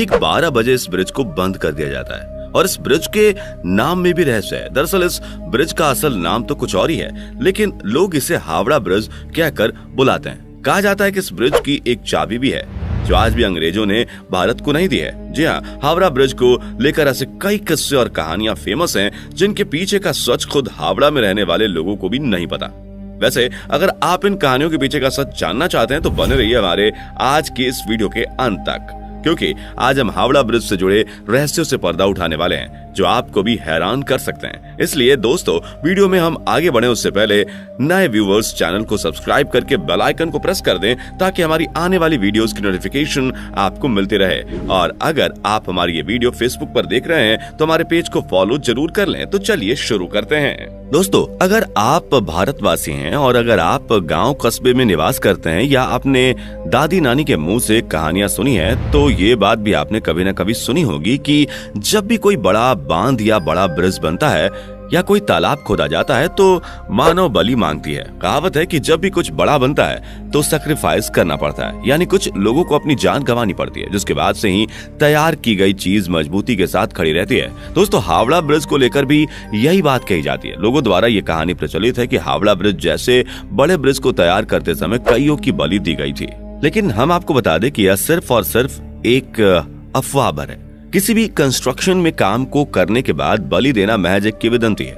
ठीक 12 बजे इस ब्रिज को बंद कर दिया जाता है और इस ब्रिज के नाम में भी रहस्य है। दरअसल इस ब्रिज का असल नाम तो कुछ और ही है, लेकिन लोग इसे हावड़ा ब्रिज कहकर बुलाते हैं। कहा जाता है कि इस ब्रिज की एक चाबी भी है जो आज भी अंग्रेजों ने भारत को नहीं दी है। जी हाँ, हावड़ा ब्रिज को लेकर ऐसे कई किस्से और कहानियां फेमस हैं जिनके पीछे का सच खुद हावड़ा में रहने वाले लोगों को भी नहीं पता। वैसे अगर आप इन कहानियों के पीछे का सच जानना चाहते हैं तो बने रहिए हमारे आज के इस वीडियो के अंत तक, क्योंकि आज हम हावड़ा ब्रिज से जुड़े रहस्यों से पर्दा उठाने वाले हैं जो आपको भी हैरान कर सकते हैं। इसलिए दोस्तों, वीडियो में हम आगे बढ़े उससे पहले नए व्यूवर्स चैनल को सब्सक्राइब करके बेल आइकन को प्रेस कर दें ताकि हमारी आने वाली वीडियोस की नोटिफिकेशन आपको मिलती रहे। और अगर आप हमारी ये वीडियो फेसबुक पर देख रहे हैं तो हमारे पेज को फॉलो जरूर कर लें। तो चलिए शुरू करते हैं। दोस्तों, अगर आप भारतवासी हैं और अगर आप गांव कस्बे में निवास करते हैं या आपने दादी नानी के मुंह से कहानियां सुनी है तो ये बात भी आपने कभी न कभी सुनी होगी कि जब भी कोई बड़ा बांध या बड़ा ब्रिज बनता है या कोई तालाब खोदा जाता है तो मानव बलि मांगती है। कहावत है कि जब भी कुछ बड़ा बनता है तो सैक्रिफाइस करना पड़ता है, यानी कुछ लोगों को अपनी जान गंवानी पड़ती है, जिसके बाद से ही तैयार की गई चीज मजबूती के साथ खड़ी रहती है। दोस्तों, हावड़ा ब्रिज को लेकर भी यही बात कही जाती है। लोगों द्वारा ये कहानी प्रचलित है कि हावड़ा ब्रिज जैसे बड़े ब्रिज को तैयार करते समय कईयों की बलि दी गई थी। लेकिन हम आपको बता दें कि यह सिर्फ और सिर्फ एक अफवाह भर है। किसी भी कंस्ट्रक्शन में काम को करने के बाद बलि देना महज एक किंवदंती है।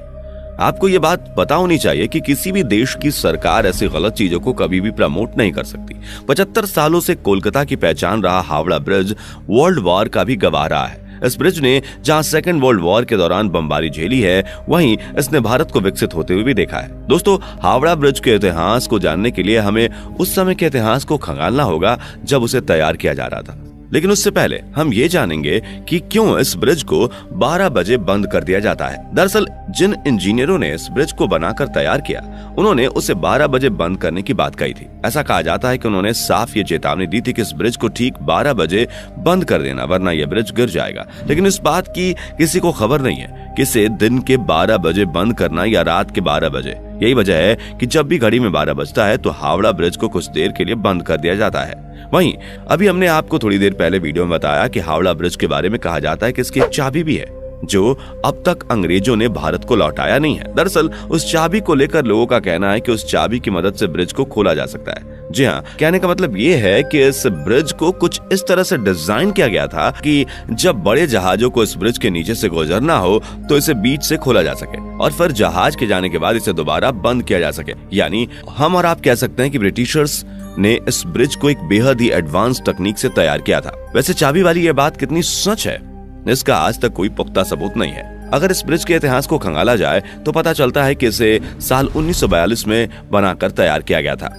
आपको ये बात पता होनी चाहिए कि किसी भी देश की सरकार ऐसी गलत चीजों को कभी भी प्रमोट नहीं कर सकती। 75 सालों से कोलकाता की पहचान रहा हावड़ा ब्रिज वर्ल्ड वॉर का भी गवाह रहा है। इस ब्रिज ने जहां सेकेंड वर्ल्ड वॉर के दौरान बमबारी झेली है, वहीं इसने भारत को विकसित होते हुए भी देखा है। दोस्तों, हावड़ा ब्रिज के इतिहास को जानने के लिए हमें उस समय के इतिहास को खंगालना होगा जब उसे तैयार किया जा रहा था। लेकिन उससे पहले हम ये जानेंगे कि क्यों इस ब्रिज को 12 बजे बंद कर दिया जाता है। दरअसल जिन इंजीनियरों ने इस ब्रिज को बनाकर तैयार किया, उन्होंने उसे 12 बजे बंद करने की बात कही थी। ऐसा कहा जाता है कि उन्होंने साफ ये चेतावनी दी थी कि इस ब्रिज को ठीक 12 बजे बंद कर देना, वरना यह ब्रिज गिर जाएगा। लेकिन इस बात की किसी को खबर नहीं है कि इसे दिन के 12 बजे बंद करना या रात के 12 बजे। यही वजह है कि जब भी घड़ी में 12 बजता है तो हावड़ा ब्रिज को कुछ देर के लिए बंद कर दिया जाता है। वहीं अभी हमने आपको थोड़ी देर पहले वीडियो में बताया कि हावड़ा ब्रिज के बारे में कहा जाता है कि इसकी एक चाबी भी है जो अब तक अंग्रेजों ने भारत को लौटाया नहीं है। दरअसल उस चाबी को लेकर लोगों का कहना है कि उस चाबी की मदद से ब्रिज को खोला जा सकता है। जी हाँ, कहने का मतलब ये है कि इस ब्रिज को कुछ इस तरह से डिजाइन किया गया था कि जब बड़े जहाजों को इस ब्रिज के नीचे से गुजरना हो तो इसे बीच से खोला जा सके और फिर जहाज के जाने के बाद इसे दोबारा बंद किया जा सके। यानी हम और आप कह सकते हैं कि ब्रिटिशर्स ने इस ब्रिज को एक बेहद ही एडवांस तकनीक से तैयार किया था। वैसे चाबी वाली ये बात कितनी सच है, इसका आज तक कोई पुख्ता सबूत नहीं है। अगर इस ब्रिज के इतिहास को खंगाला जाए तो पता चलता है कि इसे साल 1942 में बनाकर तैयार किया गया था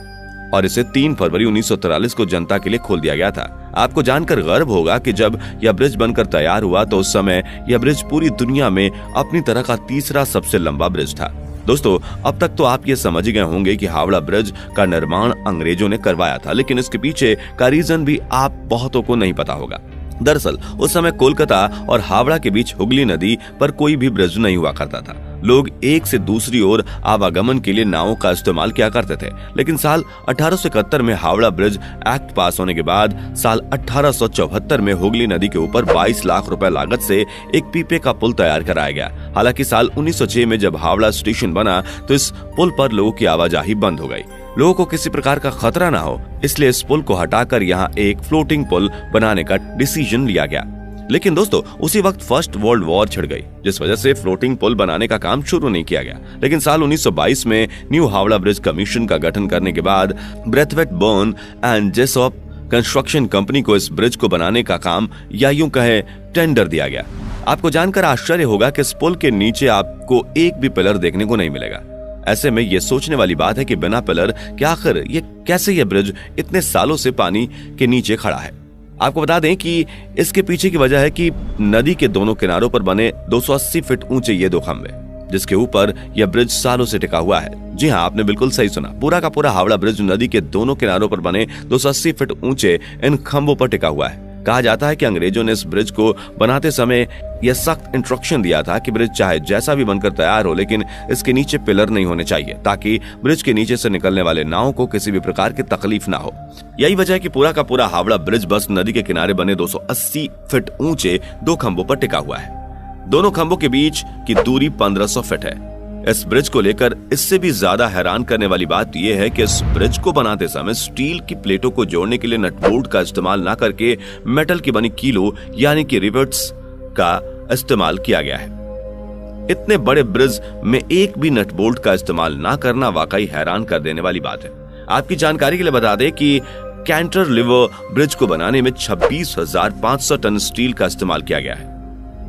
और इसे 3 फरवरी 1943 को जनता के लिए खोल दिया गया था। आपको जानकर गर्व होगा कि जब यह ब्रिज बनकर तैयार हुआ तो उस समय यह ब्रिज पूरी दुनिया में अपनी तरह का तीसरा सबसे लंबा ब्रिज था। दोस्तों, अब तक तो आप ये समझ ही गए होंगे कि हावड़ा ब्रिज का निर्माण अंग्रेजों ने करवाया था, लेकिन इसके पीछे का रीजन भी आप बहुतों को नहीं पता होगा। दरअसल उस समय कोलकाता और हावड़ा के बीच हुगली नदी पर कोई भी ब्रिज नहीं हुआ करता था। लोग एक से दूसरी ओर आवागमन के लिए नावों का इस्तेमाल किया करते थे। लेकिन साल 1871 में हावड़ा ब्रिज एक्ट पास होने के बाद साल 1874 में हुगली नदी के ऊपर 22 लाख रुपए लागत से एक पीपे का पुल तैयार कराया गया। हालांकि साल 1906 में जब हावड़ा स्टेशन बना तो इस पुल पर लोगों की आवाजाही बंद हो गई। लोगों को किसी प्रकार का खतरा ना हो, इसलिए इस पुल को हटाकर यहाँ एक फ्लोटिंग पुल बनाने का डिसीजन लिया गया। लेकिन दोस्तों, उसी वक्त फर्स्ट वर्ल्ड वॉर छिड़ गई, जिस वजह से फ्लोटिंग पुल बनाने का काम शुरू नहीं किया गया। लेकिन साल 1922 में न्यू हावड़ा ब्रिज कमीशन का गठन करने के बाद Braithwaite Burn and Jessop construction company को इस ब्रिज को बनाने का काम या यूं कहे टेंडर दिया गया। आपको जानकर आश्चर्य होगा कि इस पुल के नीचे आपको एक भी पिलर देखने को नहीं मिलेगा। ऐसे में ये सोचने वाली बात है कि बिना पिलर के आखिर ये कैसे ये ब्रिज इतने सालों से पानी के नीचे खड़ा है। आपको बता दें कि इसके पीछे की वजह है कि नदी के दोनों किनारों पर बने 280 फीट ऊंचे ये 2 खंभे, जिसके ऊपर यह ब्रिज सालों से टिका हुआ है। जी हाँ, आपने बिल्कुल सही सुना, पूरा का पूरा हावड़ा ब्रिज नदी के दोनों किनारों पर बने 280 फीट ऊंचे इन खंभों पर टिका हुआ है। कहा जाता है कि अंग्रेजों ने इस ब्रिज को बनाते समय यह सख्त इंस्ट्रक्शन दिया था कि ब्रिज चाहे जैसा भी बनकर तैयार हो, लेकिन इसके नीचे पिलर नहीं होने चाहिए ताकि ब्रिज के नीचे से निकलने वाले नावों को किसी भी प्रकार की तकलीफ ना हो। यही वजह है कि पूरा का पूरा हावड़ा ब्रिज बस नदी के किनारे बने 280 फीट ऊंचे 2 खंभों पर टिका हुआ है। दोनों खंभों के बीच की दूरी 1500 फीट है। इस ब्रिज को लेकर इससे भी ज्यादा हैरान करने वाली बात यह है कि इस ब्रिज को बनाते समय स्टील की प्लेटों को जोड़ने के लिए नट बोल्ट का इस्तेमाल न करके मेटल की बनी कीलो यानी कि रिवेट्स का इस्तेमाल किया गया है। इतने बड़े ब्रिज में एक भी नट बोल्ट का इस्तेमाल ना करना वाकई हैरान कर देने वाली बात है। आपकी जानकारी के लिए बता दें कि कैंटिलीवर ब्रिज को बनाने में 26,500 टन स्टील का इस्तेमाल किया गया है।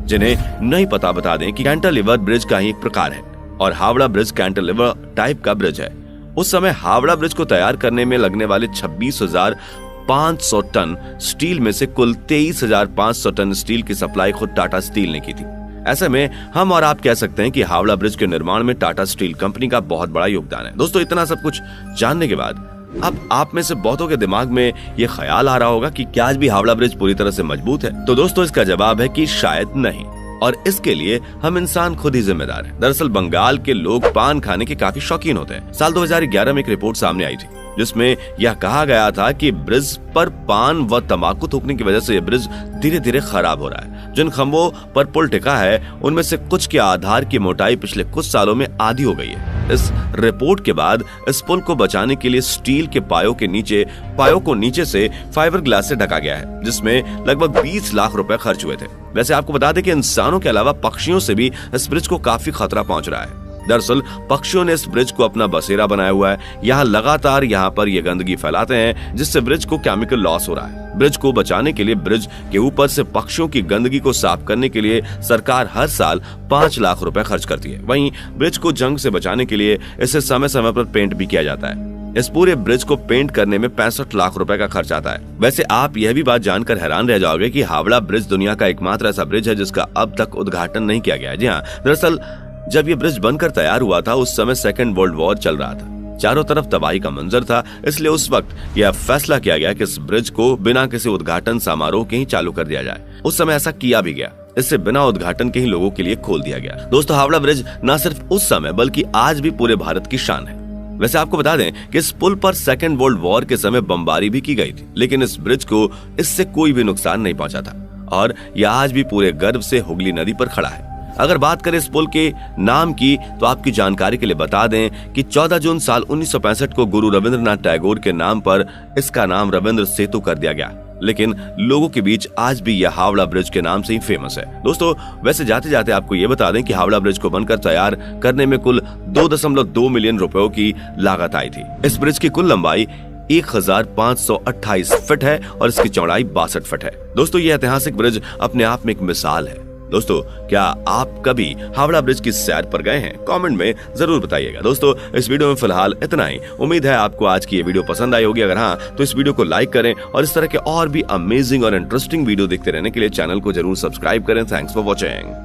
जिन्हें नहीं पता बता दें कि कैंटिलीवर ब्रिज का ही एक प्रकार है और हावड़ा ब्रिज कैंटिलीवर टाइप का ब्रिज है। उस समय हावड़ा ब्रिज को तैयार करने में लगने वाले 26,500 टन स्टील में से कुल 23,500 टन स्टील की सप्लाई खुद टाटा स्टील ने की थी। ऐसे में हम और आप कह सकते हैं कि हावड़ा ब्रिज के निर्माण में टाटा स्टील कंपनी का बहुत बड़ा योगदान है। दोस्तों, इतना सब कुछ जानने के बाद अब आप में से बहुतों के दिमाग में ये ख्याल आ रहा होगा कि क्या आज भी हावड़ा ब्रिज पूरी तरह से मजबूत है? तो दोस्तों, इसका जवाब है कि शायद नहीं, और इसके लिए हम इंसान खुद ही जिम्मेदार हैं। दरअसल बंगाल के लोग पान खाने के काफी शौकीन होते हैं। साल 2011 में एक रिपोर्ट सामने आई थी जिसमें यह कहा गया था कि ब्रिज पर पान व तंबाकू थूकने की वजह से यह ब्रिज धीरे धीरे खराब हो रहा है। जिन खंभों पर पुल टिका है उनमें से कुछ के आधार की मोटाई पिछले कुछ सालों में आधी हो गई है। इस रिपोर्ट के बाद इस पुल को बचाने के लिए स्टील के पायों को नीचे से फाइबर ग्लास से ढका गया है, जिसमें लगभग 20 लाख रुपए खर्च हुए थे। वैसे आपको बता दें कि इंसानों के अलावा पक्षियों से भी इस ब्रिज को काफी खतरा पहुंच रहा है। दरअसल पक्षियों ने इस ब्रिज को अपना बसेरा बनाया हुआ है। यहाँ पर ये गंदगी फैलाते हैं जिससे ब्रिज को केमिकल लॉस हो रहा है। ब्रिज को बचाने के लिए ब्रिज के ऊपर से पक्षियों की गंदगी को साफ करने के लिए सरकार हर साल 5 लाख रुपए खर्च करती है। वहीं ब्रिज को जंग से बचाने के लिए इसे समय समय पर पेंट भी किया जाता है। इस पूरे ब्रिज को पेंट करने में 65 लाख रुपए का खर्च आता है। वैसे आप यह भी बात जानकर हैरान रह जाओगे कि हावड़ा ब्रिज दुनिया का एकमात्र ऐसा ब्रिज है जिसका अब तक उद्घाटन नहीं किया गया है। जी हाँ, दरअसल जब ये ब्रिज बनकर तैयार हुआ था उस समय सेकेंड वर्ल्ड वॉर चल रहा था। चारों तरफ तबाही का मंजर था, इसलिए उस वक्त यह फैसला किया गया कि इस ब्रिज को बिना किसी उद्घाटन समारोह के ही चालू कर दिया जाए। उस समय ऐसा किया भी गया। इससे बिना उद्घाटन के ही लोगों के लिए खोल दिया गया। दोस्तों, हावड़ा ब्रिज न सिर्फ उस समय बल्कि आज भी पूरे भारत की शान है। वैसे आपको बता दें कि इस पुल पर सेकेंड वर्ल्ड वॉर के समय बमबारी भी की गई थी, लेकिन इस ब्रिज को इससे कोई भी नुकसान नहीं पहुंचा था और यह आज भी पूरे गर्व से हुगली नदी पर खड़ा है। अगर बात करें इस पुल के नाम की तो आपकी जानकारी के लिए बता दें कि 14 जून साल 1965 को गुरु रविंद्रनाथ टैगोर के नाम पर इसका नाम रविंद्र सेतु कर दिया गया, लेकिन लोगों के बीच आज भी यह हावड़ा ब्रिज के नाम से ही फेमस है। दोस्तों, वैसे जाते जाते आपको ये बता दें कि हावड़ा ब्रिज को बनकर तैयार करने में कुल 2.2 मिलियन रुपयों की लागत आई थी। इस ब्रिज की कुल लंबाई 1528 फीट है और इसकी चौड़ाई 62 फीट है। दोस्तों, ये ऐतिहासिक ब्रिज अपने आप में एक मिसाल है। दोस्तों, क्या आप कभी हावड़ा ब्रिज की सैर पर गए हैं? कमेंट में जरूर बताइएगा। दोस्तों, इस वीडियो में फिलहाल इतना ही। उम्मीद है आपको आज की ये वीडियो पसंद आई होगी। अगर हाँ, तो इस वीडियो को लाइक करें और इस तरह के और भी अमेजिंग और इंटरेस्टिंग वीडियो देखते रहने के लिए चैनल को जरूर सब्सक्राइब करें। Thanks for watching.